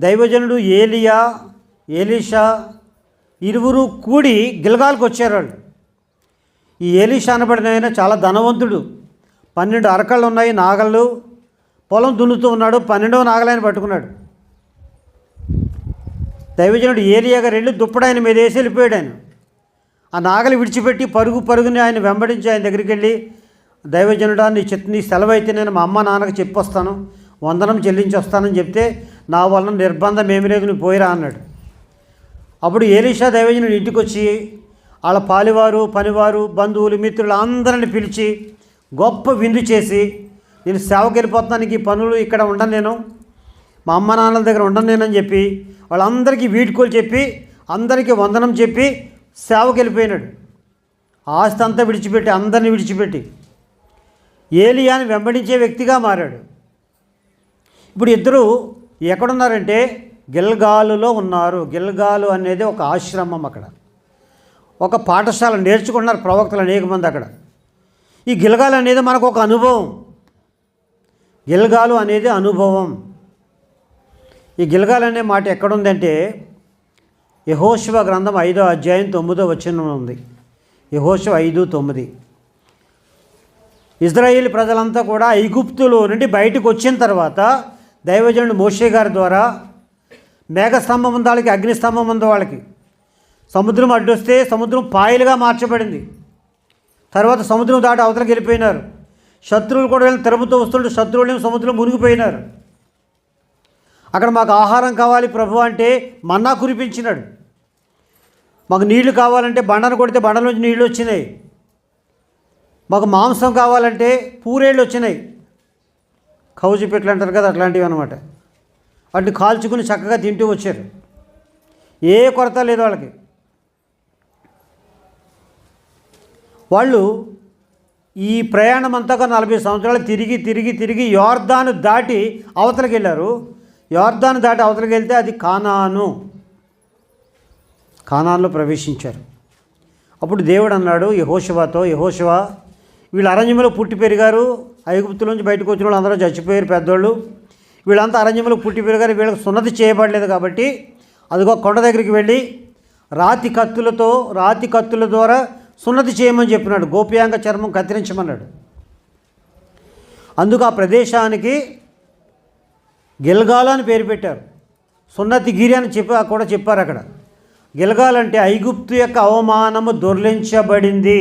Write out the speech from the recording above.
దైవజనుడు ఏలియా, ఎలీషా ఇరువురు కూడి గిల్గాల్కి వచ్చారు. వాళ్ళు ఈ ఎలీషా అనబడిన ఆయన చాలా ధనవంతుడు. 12 అరకళ్ళు ఉన్నాయి, నాగళ్ళు. పొలం దున్నుతూ ఉన్నాడు. 12వ నాగలాయన పట్టుకున్నాడు. దైవజనుడు ఏలియా గారు వెళ్ళి దుప్పడాయన మీద వేసి వెళ్ళిపోయాడు. ఆయన ఆ నాగలి విడిచిపెట్టి పరుగుని ఆయన వెంబడించి ఆయన దగ్గరికి వెళ్ళి, దైవజనుడా, నీ సెలవు అయితే నేను మా అమ్మ నాన్నకి చెప్పొస్తాను, వందనం చెల్లించి వస్తానని చెప్తే, నా వలన నిర్బంధం ఏమి లేదు, నువ్వు పోయిరా అన్నాడు. అప్పుడు ఎలీషా దైవజనుడు ఇంటికి వచ్చి వాళ్ళ పాలివారు, పనివారు, బంధువులు, మిత్రులు అందరిని పిలిచి గొప్ప విందు చేసి, నేను సేవకి వెళ్ళిపోతున్నానికి ఈ పనులు ఇక్కడ ఉండను, నేను మా అమ్మ నాన్నల దగ్గర ఉండను నేనని చెప్పి వాళ్ళందరికీ వీడ్కోలు చెప్పి అందరికీ వందనం చెప్పి సేవకి వెళ్ళిపోయినాడు. ఆస్తి అంతా విడిచిపెట్టి, అందరినీ విడిచిపెట్టి ఏలియాని వెంబడించే వ్యక్తిగా మారాడు. ఇప్పుడు ఇద్దరు ఎక్కడున్నారంటే గిల్గాలులో ఉన్నారు. గిల్గాలు అనేది ఒక ఆశ్రమం. అక్కడ ఒక పాఠశాల నేర్చుకున్నారు ప్రవక్తలు అనేక మంది అక్కడ. ఈ గిల్గాలు అనేది మనకు ఒక అనుభవం. గిల్గాలు అనేది అనుభవం. ఈ గిల్గాల్ అనే మాట ఎక్కడుందంటే యెహోషువ గ్రంథం 5వ అధ్యాయం 9వ వచనంలో ఉంది. యెహోషువ 5:9. ఇజ్రాయేల్ ప్రజలంతా కూడా ఐగుప్తులో నుండి బయటకు వచ్చిన తర్వాత దైవజనుడు మోషే గారి ద్వారా మేఘస్తంభం ఉంది వాళ్ళకి, అగ్నిస్తంభం ఉంది వాళ్ళకి. సముద్రం అడ్డొస్తే సముద్రం పాయలుగా మార్చబడింది. తర్వాత సముద్రం దాటి అవతలకి వెళ్ళిపోయినారు. శత్రువులు కూడా వీళ్ళని తిరుముతూ వస్తుంటే శత్రువులు సముద్రం మునిగిపోయినారు. అక్కడ మాకు ఆహారం కావాలి ప్రభు అంటే మన్నా కురిపించినాడు. మాకు నీళ్లు కావాలంటే బండను కొడితే బండలోంచి నీళ్ళు వచ్చినాయి. మాకు మాంసం కావాలంటే పూరేళ్ళు వచ్చినాయి. కౌజు పెట్లు అంటారు కదా, అట్లాంటివి అనమాట. వాటిని కాల్చుకుని చక్కగా తింటూ వచ్చారు. ఏ కొరత లేదు వాళ్ళకి. వాళ్ళు ఈ ప్రయాణం అంతగా 40 సంవత్సరాలు తిరిగి యోర్దాను దాటి అవతలకి వెళ్ళారు. యోర్దాను దాటి అవతలకి వెళ్తే అది కానానులో ప్రవేశించారు. అప్పుడు దేవుడు అన్నాడు యెహోషువతో, యెహోషువ, వీళ్ళు అరణ్యంలో పుట్టి పెరిగారు. ఐగుప్తులోంచి బయటకు వచ్చిన వాళ్ళు అందరూ చచ్చిపోయారు పెద్దోళ్ళు. వీళ్ళంతా అరణ్యంలో పుట్టి పెరిగారు. వీళ్ళకి సున్నతి చేయబడలేదు కాబట్టి అదిగో కొండ దగ్గరికి వెళ్ళి రాతి కత్తుల ద్వారా సున్నతి చేయమని చెప్పినాడు. గోప్యాంగ చర్మం కత్తిరించమన్నాడు. అందుకు ఆ ప్రదేశానికి గిల్గాలు అని పేరు పెట్టారు. సున్నతి గిరి అని కూడా చెప్పారు అక్కడ. గిల్గాల్ అంటే ఐగుప్తు యొక్క అవమానము దొర్లించబడింది.